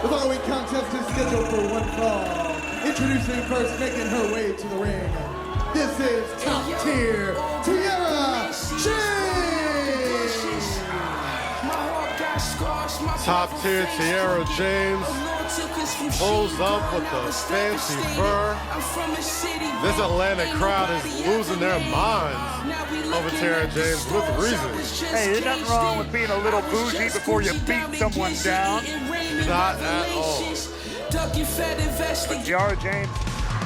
The following contest is scheduled for one fall. Introducing first, making her way to the ring. This is top tier Tiara James. Top tier Tiara James pulls up with the fancy fur. This Atlanta crowd is losing their minds over Tiara James with reason. Hey, there's nothing wrong with being a little bougie before you beat someone down. Not at all. But Tiara James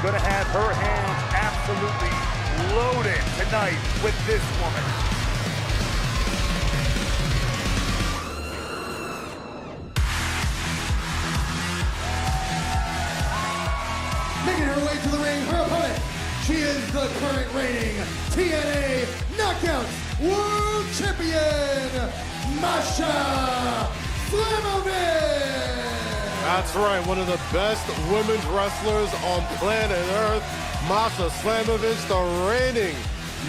gonna have her hands absolutely loaded tonight with this woman. Making her way to the ring, her opponent. She is the current reigning TNA Knockouts World Champion, Masha Slamovich. That's right, one of the best women's wrestlers on planet Earth, Masha Slamovich, the reigning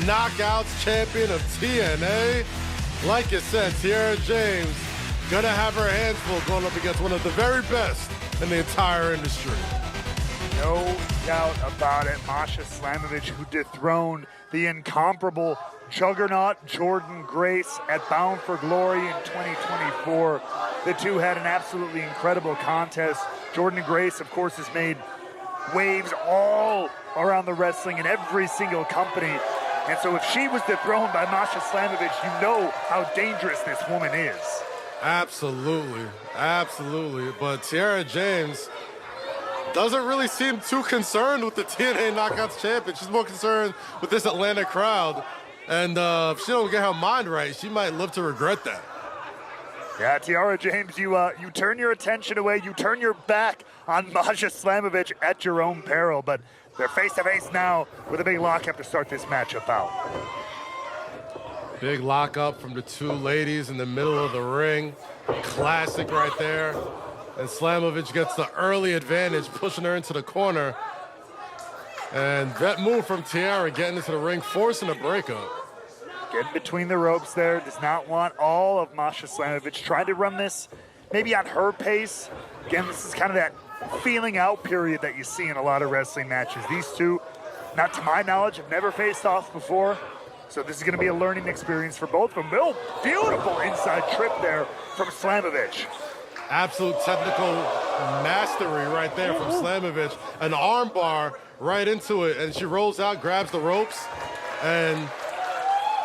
Knockouts champion of TNA. Like you said, Tiara James gonna have her hands full going up against one of the very best in the entire industry. No doubt about it. Masha Slamovich, who dethroned the incomparable juggernaut Jordynne Grace at Bound for Glory in 2024. The two had an absolutely incredible contest. Jordynne Grace, of course, has made waves all around the wrestling in every single company. And so if she was dethroned by Masha Slamovich, you know how dangerous this woman is. Absolutely, absolutely. But Tiara James doesn't really seem too concerned with the TNA Knockouts champion. She's more concerned with this Atlanta crowd. And if she don't get her mind right, she might live to regret that. Yeah, Tiara James, you turn your attention away. You turn your back on Masha Slamovich at your own peril. But they're face-to-face now with a big lockup to start this matchup out. Big lockup from the two ladies in the middle of the ring. Classic right there. And Slamovich gets the early advantage, pushing her into the corner. And that move from Tiara getting into the ring, forcing a breakup. Getting between the ropes there, does not want all of Masha Slamovich. Trying to run this maybe on her pace. Again, this is kind of that feeling out period that you see in a lot of wrestling matches. These two, not to my knowledge, have never faced off before. So this is going to be a learning experience for both of them. Oh, beautiful inside trip there from Slamovich. Absolute technical mastery right there from Slamovich. An arm bar right into it, and she rolls out, grabs the ropes, and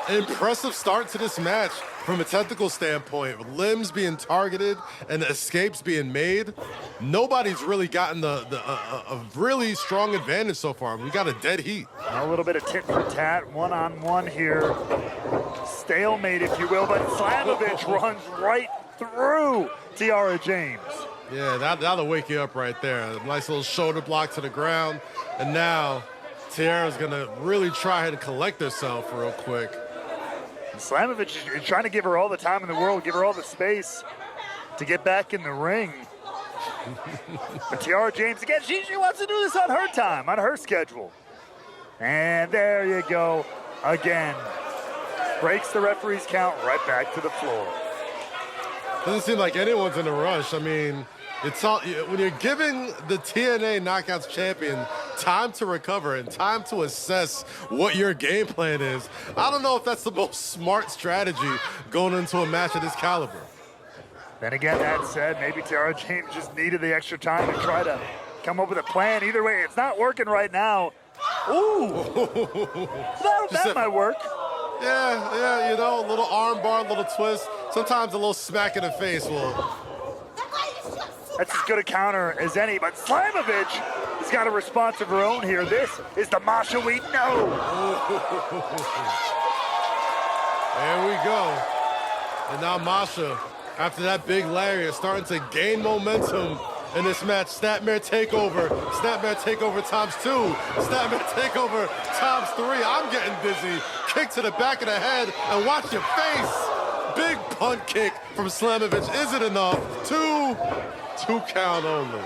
an impressive start to this match from a technical standpoint. With limbs being targeted and escapes being made, nobody's really gotten a really strong advantage so far. We got a dead heat. A little bit of tit for tat, one-on-one here. Stalemate, if you will, but Slamovich runs right through Tiara James. Yeah, that'll wake you up right there. A nice little shoulder block to the ground. And now Tiara's gonna really try and collect herself real quick. Slamovich is trying to give her all the time in the world, give her all the space to get back in the ring. But Tiara James, again, she wants to do this on her time, on her schedule. And there you go, again. Breaks the referee's count, right back to the floor. Doesn't seem like anyone's in a rush. I mean, when you're giving the TNA Knockouts champion time to recover and time to assess what your game plan is, I don't know if that's the most smart strategy going into a match of this caliber. Then again, that said, maybe Tiara James just needed the extra time to try to come up with a plan. Either way, it's not working right now. Ooh! that might work. Yeah, you know, a little arm bar, a little twist. Sometimes a little smack in the face will. That's as good a counter as any, but Slamovich has got a response of her own here. This is the Masha we know. There we go. And now Masha, after that big lariat, is starting to gain momentum in this match. Snapmare takeover. Snapmare takeover times 2. Snapmare takeover times 3. I'm getting dizzy. Kick to the back of the head, and watch your face. Big punt kick from Slamovich. Is it enough? 2 count only.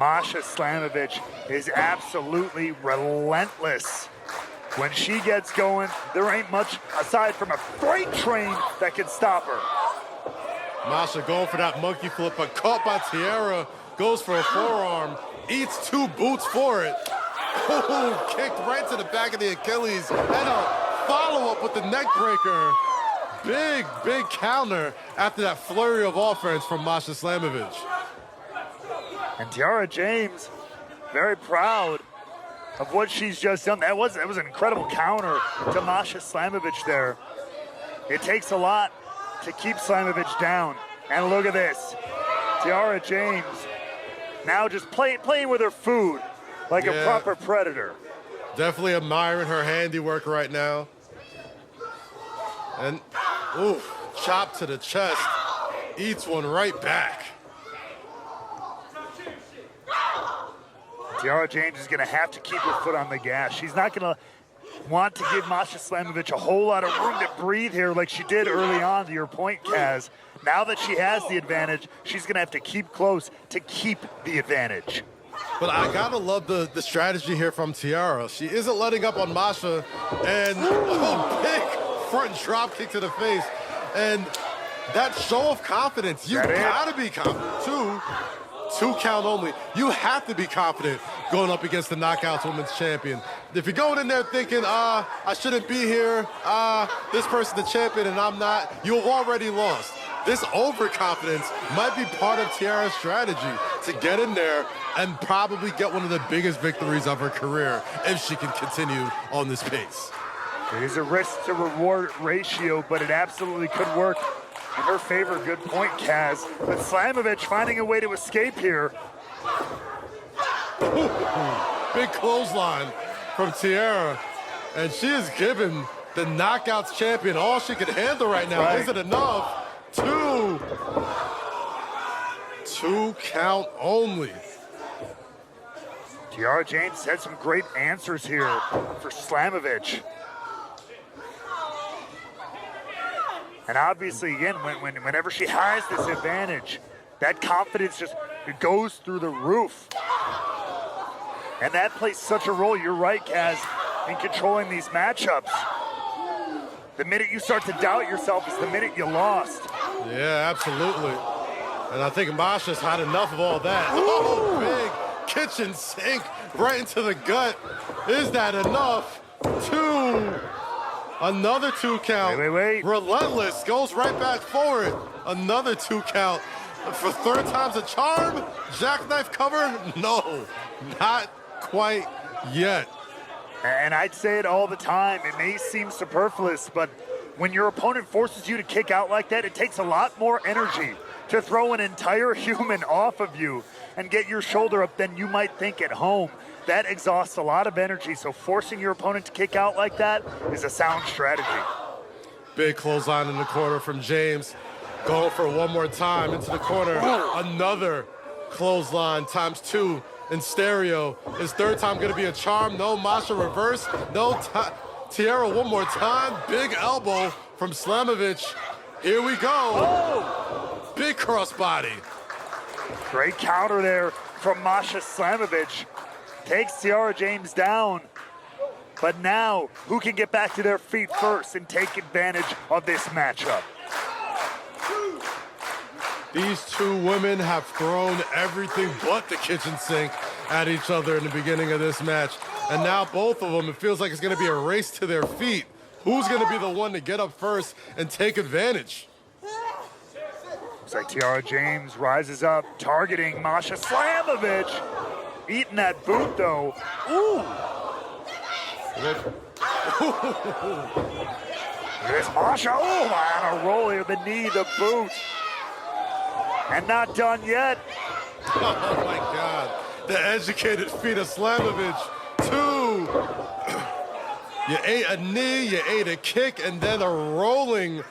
Masha Slamovich is absolutely relentless. When she gets going, there ain't much aside from a freight train that can stop her. Masha going for that monkey flip, but caught by Tiara goes for a forearm, eats 2 boots for it. Oh, kicked right to the back of the Achilles, and a follow-up with the neck breaker. Big counter after that flurry of offense from Masha Slamovich. And Tiara James, very proud of what she's just done. That was an incredible counter to Masha Slamovich there. It takes a lot to keep Slamovich down. And look at this. Tiara James now just playing with her food like a proper predator. Definitely admiring her handiwork right now. And, ooh, chop to the chest. Eats one right back. Tiara James is going to have to keep her foot on the gas. She's not going to want to give Masha Slamovich a whole lot of room to breathe here like she did early on, to your point, Kaz. Now that she has the advantage, she's going to have to keep close to keep the advantage. But I gotta love the strategy here from Tiara. She isn't letting up on Masha, and big front drop kick to the face. And that show of confidence, you gotta be confident. Two count only. You have to be confident going up against the Knockouts Women's Champion. If you're going in there thinking, I shouldn't be here, this person's the champion and I'm not, you've already lost. This overconfidence might be part of Tiara's strategy to get in there and probably get one of the biggest victories of her career if she can continue on this pace. It is a risk to reward ratio, but it absolutely could work in her favor. Good point, Kaz. But Slamovich finding a way to escape here. Big clothesline from Tiara. And she is giving the Knockouts champion all she can handle right now. Is it enough? Two count only. Tiara James had some great answers here for Slamovich. And obviously, again, whenever she has this advantage, that confidence just goes through the roof. And that plays such a role, you're right, Kaz, in controlling these matchups. The minute you start to doubt yourself is the minute you lost. Yeah, absolutely. And I think Masha's had enough of all that. Oh, big kitchen sink right into the gut. Is that enough? Another 2 count. Wait. Relentless, goes right back for it. Another 2 count. For third time's a charm? Jackknife cover? No, not quite yet. And I'd say it all the time. It may seem superfluous, but when your opponent forces you to kick out like that, it takes a lot more energy to throw an entire human off of you and get your shoulder up than you might think at home. That exhausts a lot of energy, so forcing your opponent to kick out like that is a sound strategy. Big clothesline in the corner from James. Going for one more time into the corner. Another clothesline times 2 in stereo. Is third time gonna be a charm? No, Masha reverse. No, Tiara one more time. Big elbow from Slamovich. Here we go. Big crossbody. Great counter there from Masha Slamovich. Takes Tiara James down. But now, who can get back to their feet first and take advantage of this matchup? These two women have thrown everything but the kitchen sink at each other in the beginning of this match. And now both of them, it feels like it's going to be a race to their feet. Who's going to be the one to get up first and take advantage? Looks like Tiara James rises up, targeting Masha Slamovich. Eating that boot, though. Ooh. There's Masha. Oh, on a roll here. The knee, the boot. And not done yet. Oh, my God. The educated feet of Slamovich. 2. You ate a knee, you ate a kick, and then a rolling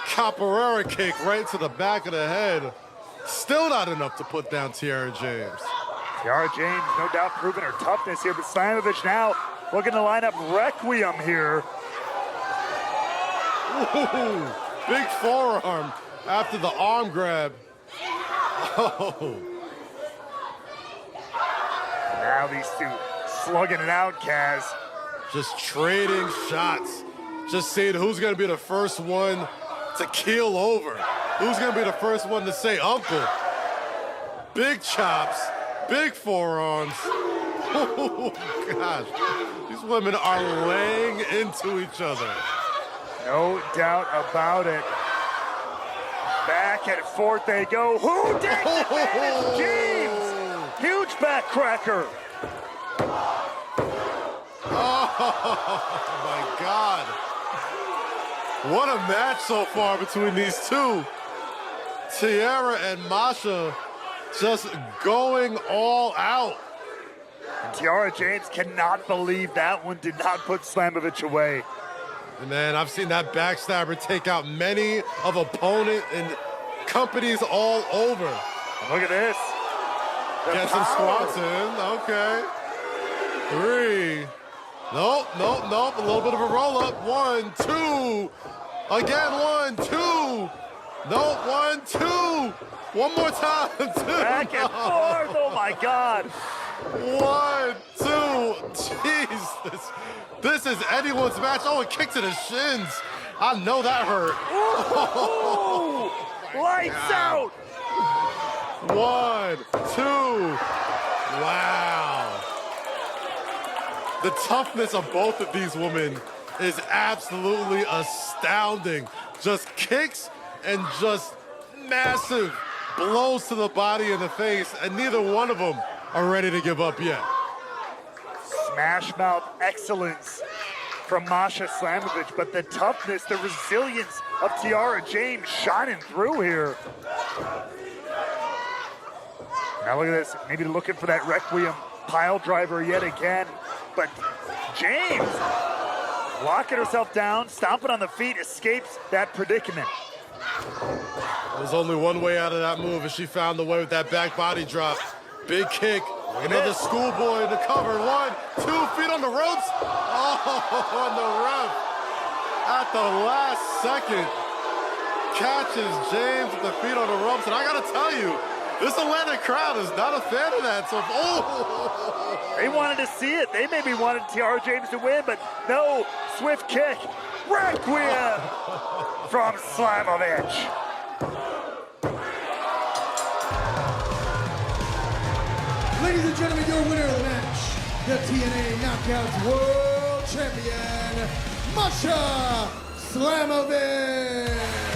capoeira kick right to the back of the head. Still not enough to put down Tiara James. Tiara James, no doubt, proving her toughness here, but Slamovich now looking to line up Requiem here. Ooh, big forearm after the arm grab. Oh. Now these two slugging it out, Kaz. Just trading shots. Just seeing who's going to be the first one to keel over. Who's going to be the first one to say uncle. big chops, big forearms. Oh, gosh. These women are laying into each other. No doubt about it. Back and forth they go. Who takes advantage? James! Huge backcracker. Oh, my God. What a match so far between these two. Tiara and Masha just going all out. And Tiara James cannot believe that one did not put Slamovich away. And man, I've seen that backstabber take out many of opponent and companies all over. And look at this. Get some squats in. Okay. 3. Nope. A little bit of a roll up. 1, 2. Again, 1, 2. Nope, 1, 2. One more time. 2. Back and forth. Oh my God. 1, 2. Jeez. This is anyone's match. Oh, a kick to the shins. I know that hurt. Ooh, lights out. 1, 2. Wow. The toughness of both of these women is absolutely astounding. Just kicks and just massive blows to the body and the face, and neither one of them are ready to give up yet. Smash mouth excellence from Masha Slamovich, but the toughness, the resilience of Tiara James shining through here. Now look at this, maybe looking for that Requiem pile driver yet again, but James locking herself down, stomping on the feet, escapes that predicament. There's only one way out of that move, and she found the way with that back body drop. Big kick, another schoolboy in the cover. 1, 2 feet on the ropes. Oh, and the ref at the last second catches James with the feet on the ropes. And I gotta tell you, this Atlanta crowd is not a fan of that. So, They wanted to see it. They maybe wanted Tiara James to win, but no, swift kick. Requiem from Slamovich. Ladies and gentlemen, your winner of the match, the TNA Knockouts World Champion, Masha Slamovich.